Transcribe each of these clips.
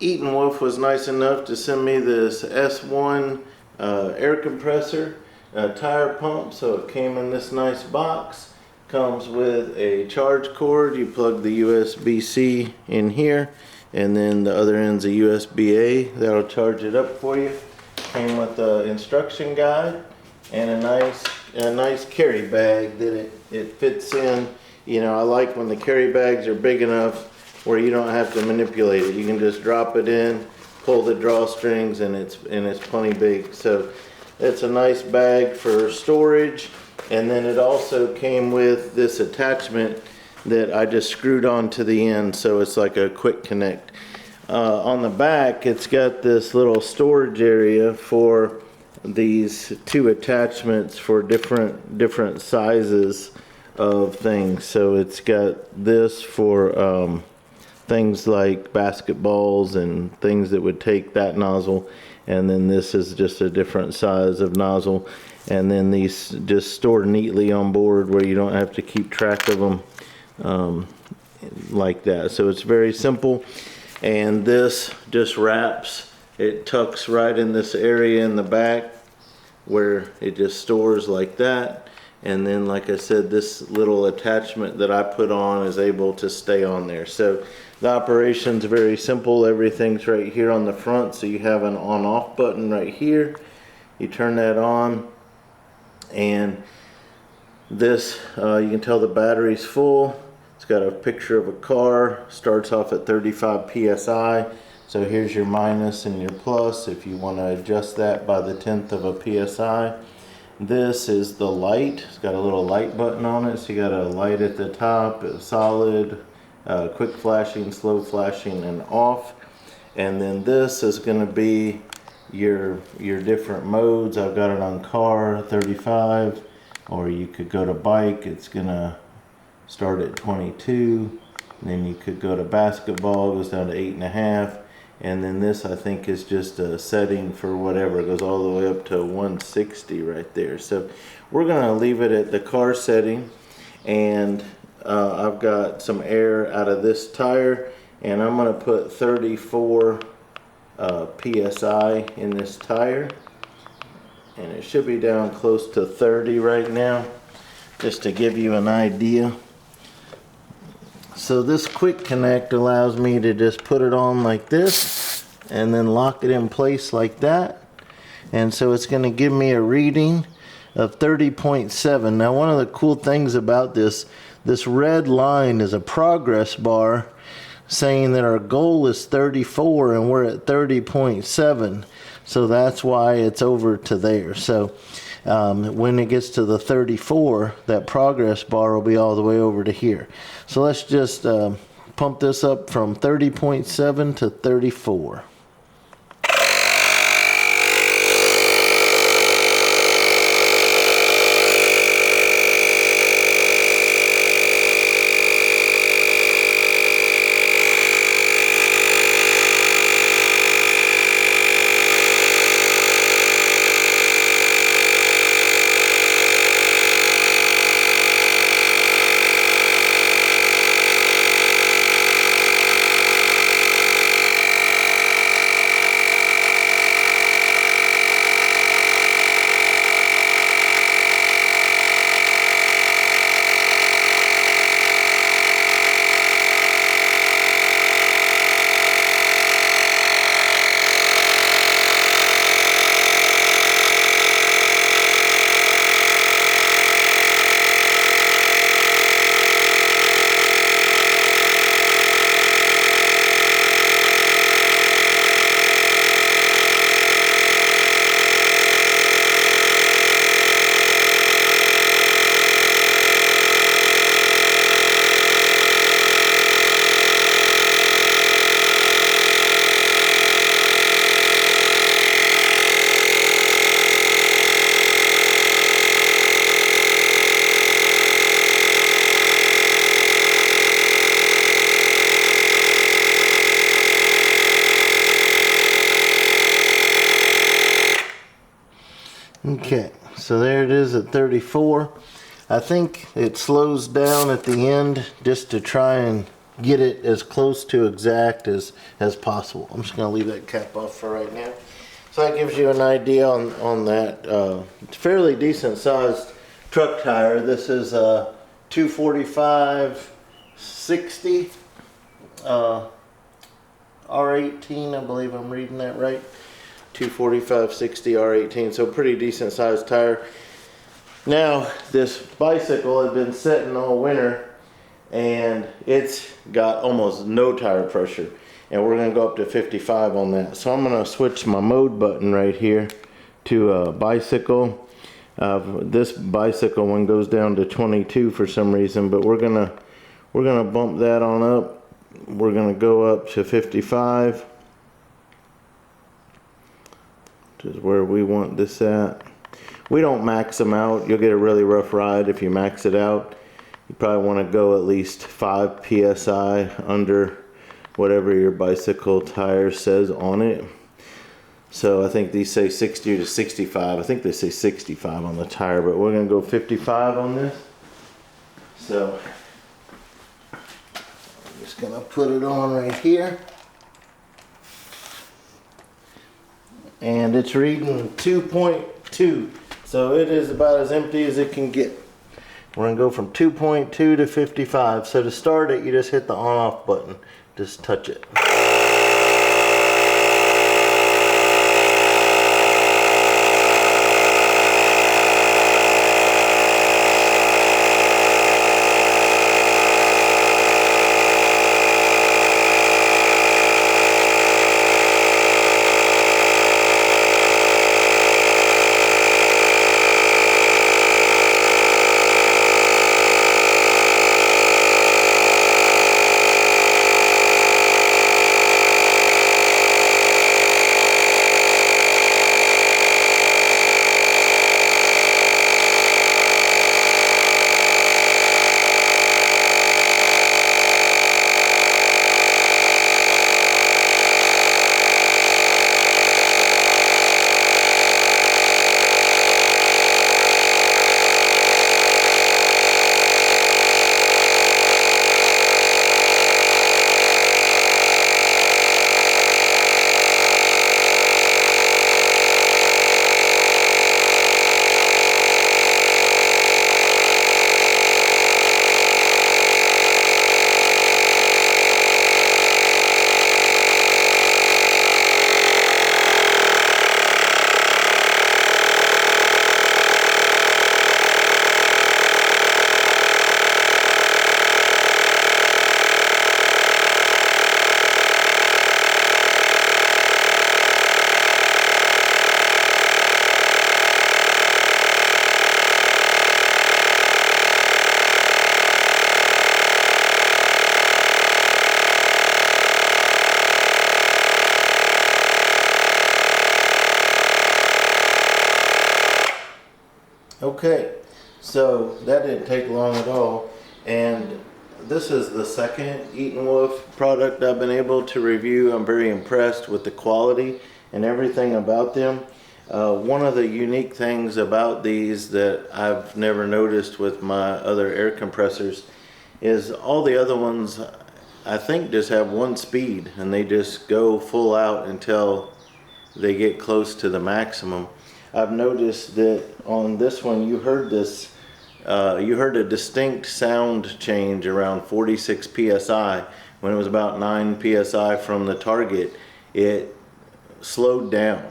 Etenwolf was nice enough to send me this S1 air compressor tire pump. So it came in this nice box. Comes with a charge cord. You plug the USB-C in here, and then the other end's a USB-A. That'll charge it up for you. Came with the instruction guide and a nice carry bag that it fits in. You know, I like when the carry bags are big enough where you don't have to manipulate it. You can just drop it in, pull the drawstrings, and it's plenty big. So it's a nice bag for storage. And then it also came with this attachment that I just screwed onto the end, so it's like a quick connect. On the back, it's got this little storage area for these two attachments for different sizes of things. So it's got this for things like basketballs and things that would take that nozzle, and then this is just a different size of nozzle. And then these just store neatly on board where you don't have to keep track of them like that. So it's very simple. And this just wraps, it tucks right in this area in the back where it just stores like that. And then, like I said, this little attachment that I put on is able to stay on there. So the operation's very simple. Everything's right here on the front. So you have an on-off button right here. You turn that on, and this, you can tell the battery's full. It's got a picture of a car, starts off at 35 psi. So here's your minus and your plus if you want to adjust that by the 1/10 of a psi. This is the light. It's got a little light button on it, so you got a light at the top, solid, quick flashing, slow flashing, and off. And then this is going to be your different modes. I've got it on car 35, or you could go to bike. It's gonna start at 22. And then you could go to basketball, it goes down to 8.5. And then this, I think, is just a setting for whatever. It goes all the way up to 160 right there. So we're gonna leave it at the car setting, and I've got some air out of this tire, and I'm gonna put 34 psi in this tire, and it should be down close to 30 right now, just to give you an idea. So this quick connect allows me to just put it on like this and then lock it in place like that, and so it's going to give me a reading of 30.7. Now, one of the cool things about this red line is a progress bar saying that our goal is 34 and we're at 30.7, so that's why it's over to there. So when it gets to the 34, that progress bar will be all the way over to here. So let's just pump this up from 30.7 to 34. Okay, so there it is at 34. I think it slows down at the end just to try and get it as close to exact as possible. I'm just gonna leave that cap off for right now. So that gives you an idea on that. It's a fairly decent sized truck tire. This is a 245/60 R18, I believe I'm reading that right. 245/60 R18, so pretty decent sized tire. Now this bicycle had been sitting all winter and it's got almost no tire pressure, and we're gonna go up to 55 on that. So I'm gonna switch my mode button right here to a bicycle. This bicycle one goes down to 22 for some reason, but we're gonna bump that on up. We're gonna go up to 55, which is where we want this at. We don't max them out. You'll get a really rough ride if you max it out. You probably want to go at least 5 psi under whatever your bicycle tire says on it. So I think these say 60 to 65. I think they say 65 on the tire, but we're going to go 55 on this. So I'm just going to put it on right here. And it's reading 2.2. So it is about as empty as it can get. We're going to go from 2.2 to 55. So to start it, you just hit the on-off button. Just touch it. Okay, so that didn't take long at all, and this is the second Etenwolf product I've been able to review. I'm very impressed with the quality and everything about them. One of the unique things about these that I've never noticed with my other air compressors is all the other ones I think just have one speed and they just go full out until they get close to the maximum. I've noticed that on this one you heard this, you heard a distinct sound change around 46 psi. When it was about 9 psi from the target, it slowed down,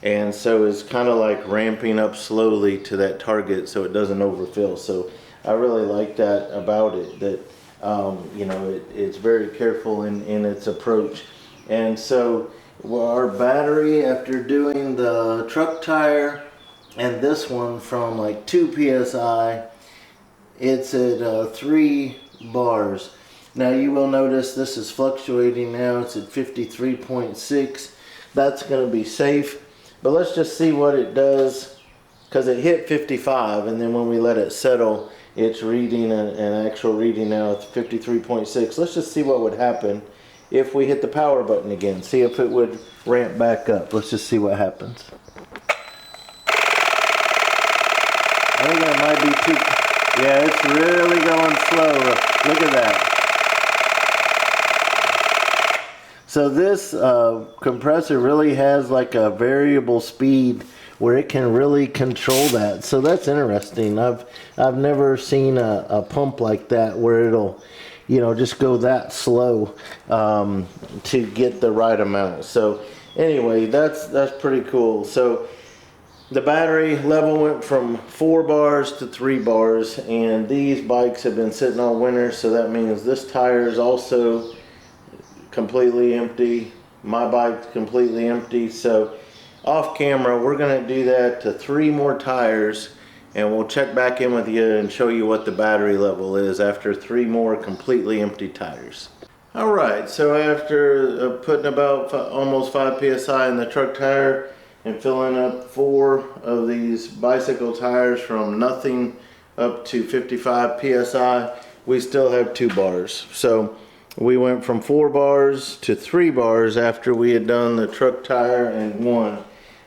and so it's kind of like ramping up slowly to that target so it doesn't overfill. So I really like that about it, that you know, it's very careful in its approach. And so our battery, after doing the truck tire and this one from like 2 psi, it's at 3 bars. Now you will notice this is fluctuating now. It's at 53.6. That's going to be safe, but let's just see what it does, because it hit 55 and then when we let it settle it's reading an actual reading now at 53.6. Let's just see what would happen if we hit the power button again, see if it would ramp back up. Let's just see what happens. I think it might be too, yeah, it's really going slow. Look at that. So this compressor really has like a variable speed where it can really control that. So that's interesting. I've never seen a pump like that where it'll, you know, just go that slow to get the right amount. So anyway, that's pretty cool. So the battery level went from 4 bars to 3 bars, and these bikes have been sitting all winter, so that means this tire is also completely empty. My bike's completely empty. So off camera, we're gonna do that to 3 more tires, and we'll check back in with you and show you what the battery level is after 3 more completely empty tires. All right, so after putting about almost 5 psi in the truck tire and filling up 4 of these bicycle tires from nothing up to 55 psi, we still have 2 bars. So we went from 4 bars to 3 bars after we had done the truck tire and 1.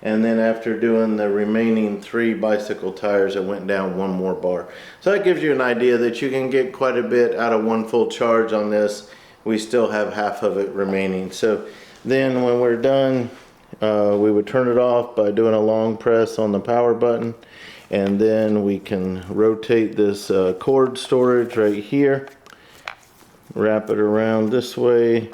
And then after doing the remaining 3 bicycle tires, it went down 1 more bar. So that gives you an idea that you can get quite a bit out of 1 full charge on this. We still have half of it remaining. So then when we're done, we would turn it off by doing a long press on the power button. And then we can rotate this cord storage right here. Wrap it around this way.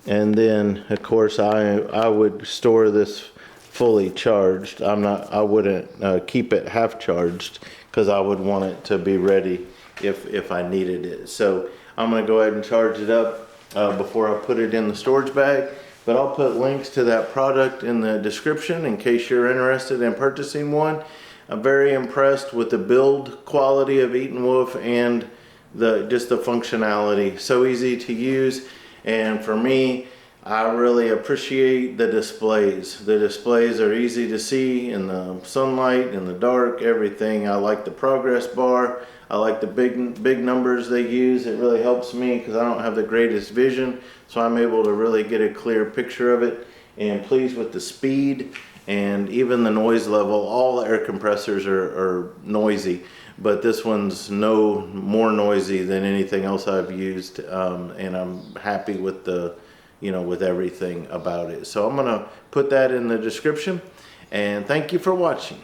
And then of course I would store this fully charged. I wouldn't keep it half charged because I would want it to be ready if I needed it. So I'm going to go ahead and charge it up before I put it in the storage bag. But I'll put links to that product in the description in case you're interested in purchasing one. I'm very impressed with the build quality of Etenwolf and just the functionality. So easy to use, and for me, I really appreciate the displays. The displays are easy to see in the sunlight, in the dark, everything. I like the progress bar. I like the big numbers they use. It really helps me because I don't have the greatest vision, so I'm able to really get a clear picture of it. And pleased with the speed and even the noise level. All air compressors are noisy, but this one's no more noisy than anything else I've used, and I'm happy with with everything about it. So I'm gonna put that in the description, and thank you for watching.